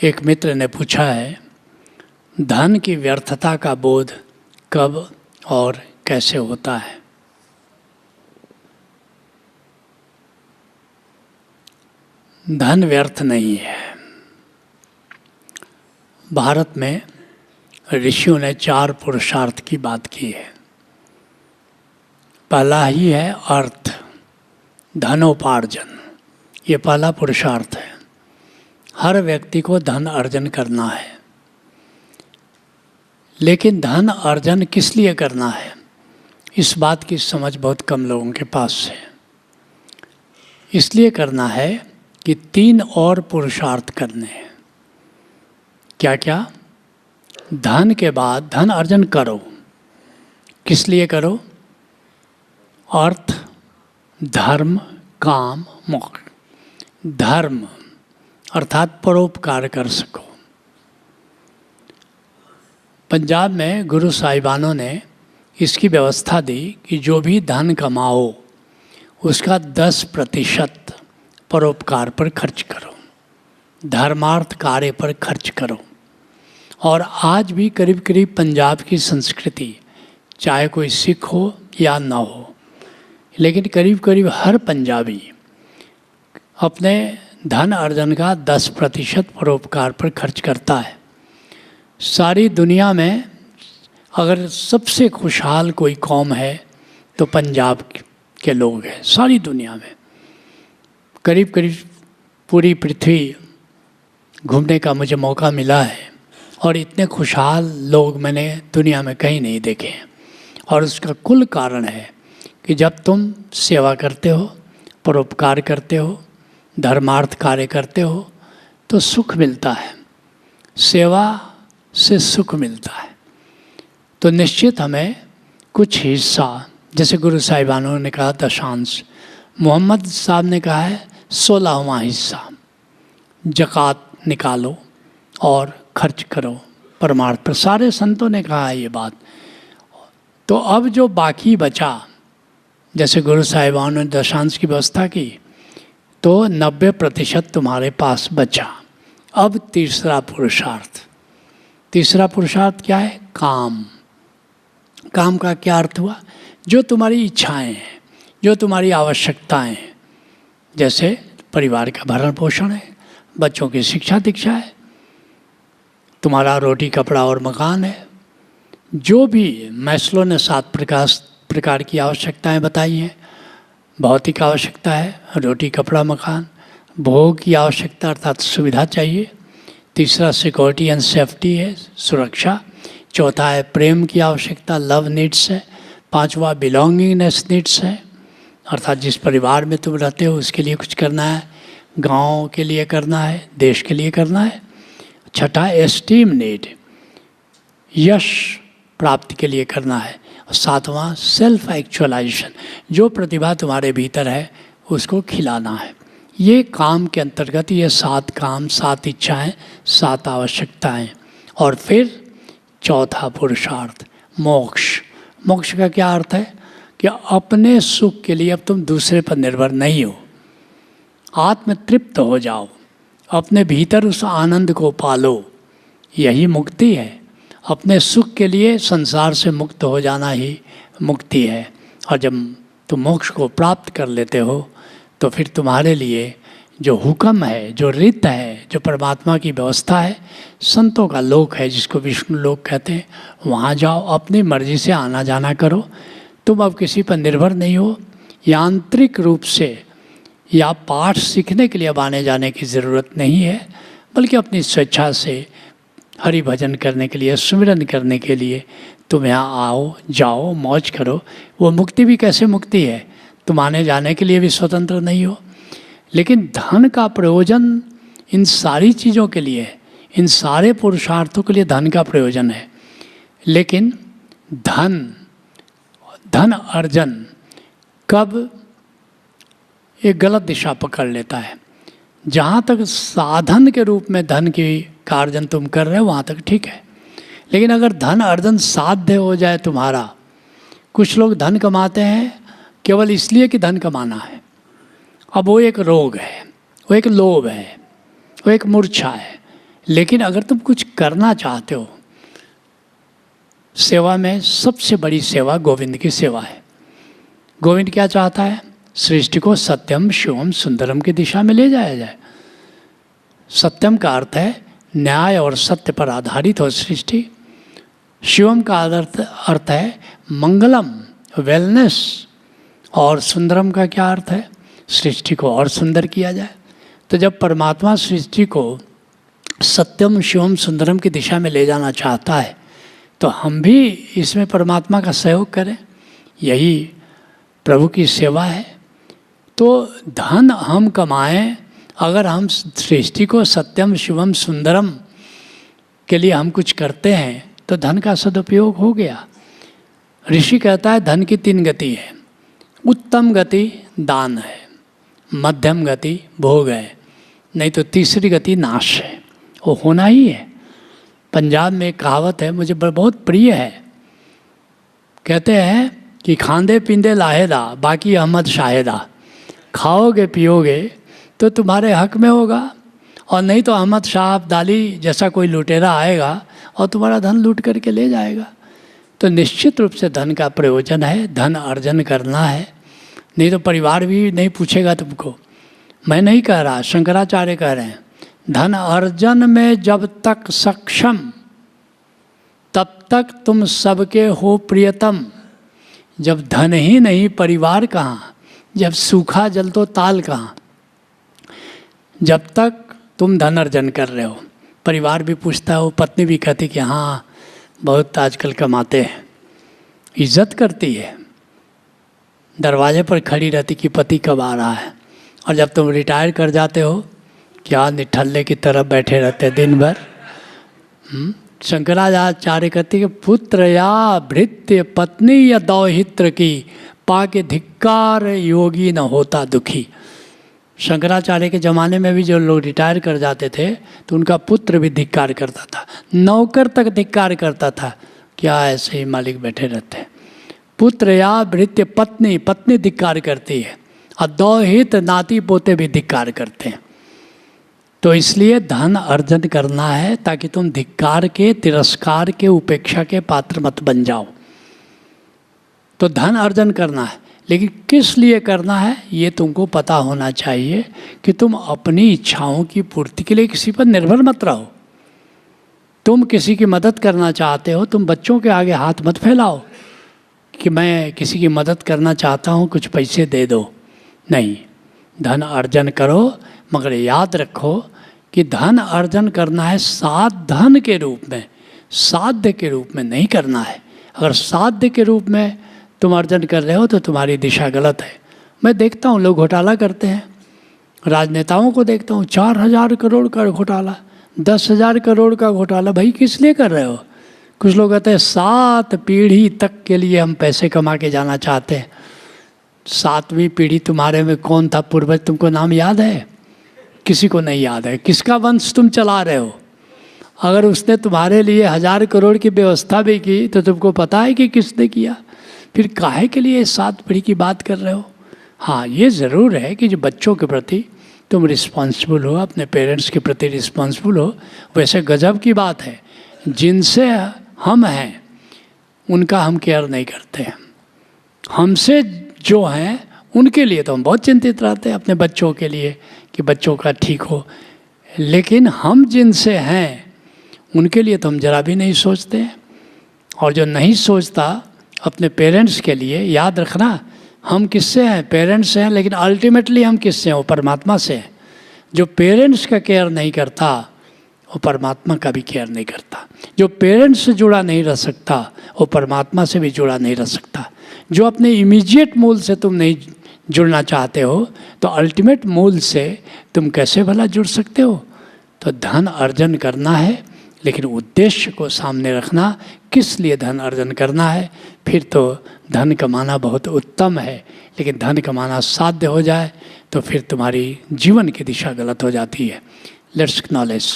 एक मित्र ने पूछा है, धन की व्यर्थता का बोध कब और कैसे होता है? धन व्यर्थ नहीं है। भारत में ऋषियों ने 4 पुरुषार्थ की बात की है। पहला ही है अर्थ, धनोपार्जन। ये पहला पुरुषार्थ है। हर व्यक्ति को धन अर्जन करना है, लेकिन धन अर्जन किस लिए करना है, इस बात की समझ बहुत कम लोगों के पास है। इसलिए करना है कि 3 और पुरुषार्थ करने हैं। क्या क्या? धन के बाद धन अर्जन करो। किस लिए करो? अर्थ, धर्म, काम, मोक्ष। धर्म अर्थात परोपकार कर सको। पंजाब में गुरु साहिबानों ने इसकी व्यवस्था दी कि जो भी धन कमाओ उसका 10% परोपकार पर खर्च करो, धर्मार्थ कार्य पर खर्च करो। और आज भी करीब करीब पंजाब की संस्कृति, चाहे कोई सिख हो या ना हो, लेकिन करीब करीब हर पंजाबी अपने धन अर्जन का 10% परोपकार पर खर्च करता है। सारी दुनिया में अगर सबसे खुशहाल कोई कौम है तो पंजाब के लोग हैं। सारी दुनिया में करीब करीब पूरी पृथ्वी घूमने का मुझे मौका मिला है और इतने खुशहाल लोग मैंने दुनिया में कहीं नहीं देखे हैं। और उसका कुल कारण है कि जब तुम सेवा करते हो, परोपकार करते हो, धर्मार्थ कार्य करते हो तो सुख मिलता है। सेवा से सुख मिलता है। तो निश्चित हमें कुछ हिस्सा, जैसे गुरु साहिबानों ने कहा दशांश, मोहम्मद साहब ने कहा है 16वां हिस्सा ज़कात निकालो और खर्च करो परमार्थ पर। सारे संतों ने कहा है ये बात। तो अब जो बाकी बचा, जैसे गुरु साहिबानों ने दशांश की व्यवस्था की तो 90% तुम्हारे पास बचा। अब तीसरा पुरुषार्थ क्या है? काम। काम का क्या अर्थ हुआ? जो तुम्हारी इच्छाएं हैं, जो तुम्हारी आवश्यकताएं हैं, जैसे परिवार का भरण पोषण है, बच्चों की शिक्षा दीक्षा है, तुम्हारा रोटी कपड़ा और मकान है। जो भी मैस्लो ने 7 प्रकार की आवश्यकताएं बताई हैं। भौतिक आवश्यकता है, रोटी कपड़ा मकान। भोग की आवश्यकता अर्थात सुविधा चाहिए। तीसरा सिक्योरिटी एंड सेफ्टी है, सुरक्षा। चौथा है प्रेम की आवश्यकता, लव नीड्स है। 5वां बिलोंगिंगनेस नीड्स है, अर्थात जिस परिवार में तुम रहते हो उसके लिए कुछ करना है, गांव के लिए करना है, देश के लिए करना है। 6ठा एस्टीम नीड, यश प्राप्ति के लिए करना है। और 7वां सेल्फ एक्चुअलाइजेशन, जो प्रतिभा तुम्हारे भीतर है उसको खिलाना है। ये काम के अंतर्गत ये 7 काम, 7 इच्छाएं, 7 आवश्यकताएं। और फिर चौथा पुरुषार्थ मोक्ष। मोक्ष का क्या अर्थ है? कि अपने सुख के लिए अब तुम दूसरे पर निर्भर नहीं हो, आत्म तृप्त हो जाओ, अपने भीतर उस आनंद को पालो। यही मुक्ति है। अपने सुख के लिए संसार से मुक्त हो जाना ही मुक्ति है। और जब तुम मोक्ष को प्राप्त कर लेते हो तो फिर तुम्हारे लिए जो हुक्म है, जो रीत है, जो परमात्मा की व्यवस्था है, संतों का लोक है जिसको विष्णु लोक कहते हैं, वहाँ जाओ, अपनी मर्जी से आना जाना करो। तुम अब किसी पर निर्भर नहीं हो। यांत्रिक रूप से या पाठ सीखने के लिए अब आने जाने की ज़रूरत नहीं है, बल्कि अपनी स्वेच्छा से हरि भजन करने के लिए, सुमिरन करने के लिए तुम यहाँ आओ, जाओ, मौज करो। वो मुक्ति भी कैसे मुक्ति है? तुम आने जाने के लिए भी स्वतंत्र नहीं हो। लेकिन धन का प्रयोजन इन सारी चीज़ों के लिए, इन सारे पुरुषार्थों के लिए धन का प्रयोजन है। लेकिन धन अर्जन कब एक गलत दिशा पकड़ लेता है। जहाँ तक साधन के रूप में धन का अर्जन तुम कर रहे हो वहाँ तक ठीक है, लेकिन अगर धन अर्जन साध्य हो जाए तुम्हारा, कुछ लोग धन कमाते हैं केवल इसलिए कि धन कमाना है। अब वो एक रोग है, वो एक लोभ है, वो एक मूर्छा है। लेकिन अगर तुम कुछ करना चाहते हो, सेवा में सबसे बड़ी सेवा गोविंद की सेवा है। गोविंद क्या चाहता है? सृष्टि को सत्यम शिवम सुंदरम की दिशा में ले जाया जाए। सत्यम का अर्थ है न्याय और सत्य पर आधारित हो सृष्टि। शिवम का अर्थ है मंगलम, वेलनेस। और सुंदरम का क्या अर्थ है? सृष्टि को और सुंदर किया जाए। तो जब परमात्मा सृष्टि को सत्यम शिवम सुंदरम की दिशा में ले जाना चाहता है तो हम भी इसमें परमात्मा का सहयोग करें, यही प्रभु की सेवा है। तो धन हम कमाएं, अगर हम सृष्टि को सत्यम शिवम सुंदरम के लिए हम कुछ करते हैं तो धन का सदुपयोग हो गया। ऋषि कहता है धन की 3 गति है। उत्तम गति दान है, मध्यम गति भोग है, नहीं तो तीसरी गति नाश है। वो होना ही है। पंजाब में एक कहावत है, मुझे बहुत प्रिय है। कहते हैं कि खांदे पींदे लाहेदा बाकी अहमद शाहिदा। खाओगे पियोगे तो तुम्हारे हक में होगा, और नहीं तो अहमद शाह अब्दाली जैसा कोई लुटेरा आएगा और तुम्हारा धन लूट करके ले जाएगा। तो निश्चित रूप से धन का प्रयोजन है, धन अर्जन करना है, नहीं तो परिवार भी नहीं पूछेगा तुमको। मैं नहीं कह रहा, शंकराचार्य कह रहे हैं, धन अर्जन में जब तक सक्षम तब तक तुम सबके हो प्रियतम। जब धन ही नहीं, परिवार कहाँ? जब सूखा जल तो ताल कहाँ? जब तक तुम धन अर्जन कर रहे हो, परिवार भी पूछता हो, पत्नी भी कहती कि हाँ बहुत आजकल कमाते हैं, इज्जत करती है, दरवाजे पर खड़ी रहती कि पति कब आ रहा है। और जब तुम रिटायर कर जाते हो, क्या निठल्ले की तरफ बैठे रहते दिन भर। शंकराचार्य कहते कि पुत्र या भृत्य पत्नी या दौहित्र की पाके धिक्कार योगी न होता दुखी। शंकराचार्य के ज़माने में भी जो लोग रिटायर कर जाते थे तो उनका पुत्र भी धिक्कार करता था, नौकर तक धिक्कार करता था, क्या ऐसे ही मालिक बैठे रहते हैं। पुत्र या भृत्य पत्नी, पत्नी धिक्कार करती है, और दौहित नाती पोते भी धिक्कार करते हैं। तो इसलिए धन अर्जन करना है ताकि तुम धिक्कार के, तिरस्कार के, उपेक्षा के पात्र मत बन जाओ। तो धन अर्जन करना है, लेकिन किस लिए करना है ये तुमको पता होना चाहिए कि तुम अपनी इच्छाओं की पूर्ति के लिए किसी पर निर्भर मत रहो। तुम किसी की मदद करना चाहते हो, तुम बच्चों के आगे हाथ मत फैलाओ कि मैं किसी की मदद करना चाहता हूँ, कुछ पैसे दे दो। नहीं, धन अर्जन करो, मगर याद रखो कि धन अर्जन करना है साधन के रूप में, साध्य के रूप में नहीं करना है। अगर साध्य के रूप में तुम अर्जन कर रहे हो तो तुम्हारी दिशा गलत है। मैं देखता हूँ लोग घोटाला करते हैं, राजनेताओं को देखता हूँ 4,000 करोड़ का घोटाला, 10,000 करोड़ का घोटाला। भाई किस लिए कर रहे हो? कुछ लोग कहते हैं 7 पीढ़ी तक के लिए हम पैसे कमा के जाना चाहते हैं। 7वीं पीढ़ी तुम्हारे में कौन था पूर्वज, तुमको नाम याद है? किसी को नहीं याद है। किसका वंश तुम चला रहे हो? अगर उसने तुम्हारे लिए 1,000 करोड़ की व्यवस्था भी की तो तुमको पता है कि किसने किया। फिर काहे के लिए 7 पीढ़ी की बात कर रहे हो? हाँ, ये ज़रूर है कि जो बच्चों के प्रति तुम रिस्पॉन्सिबल हो, अपने पेरेंट्स के प्रति रिस्पॉन्सिबल हो। वैसे गजब की बात है, जिनसे हम हैं उनका हम केयर नहीं करते हैं। हमसे जो हैं उनके लिए तो हम बहुत चिंतित रहते हैं, अपने बच्चों के लिए कि बच्चों का ठीक हो। लेकिन हम जिनसे हैं उनके लिए तो हम जरा भी नहीं सोचते हैं। और जो नहीं सोचता अपने पेरेंट्स के लिए, याद रखना हम किससे हैं? पेरेंट्स हैं, लेकिन अल्टीमेटली हम किससे हैं? वो परमात्मा से हैं। जो पेरेंट्स का केयर नहीं करता वो परमात्मा का भी केयर नहीं करता। जो पेरेंट्स से जुड़ा नहीं रह सकता वो परमात्मा से भी जुड़ा नहीं रह सकता। जो अपने इमीडिएट मूल से तुम नहीं जुड़ना चाहते हो तो अल्टीमेट मूल से तुम कैसे भला जुड़ सकते हो? तो धन अर्जन करना है, लेकिन उद्देश्य को सामने रखना, किस लिए धन अर्जन करना है। फिर तो धन कमाना बहुत उत्तम है, लेकिन धन कमाना साध्य हो जाए तो फिर तुम्हारी जीवन की दिशा गलत हो जाती है। Let's acknowledge.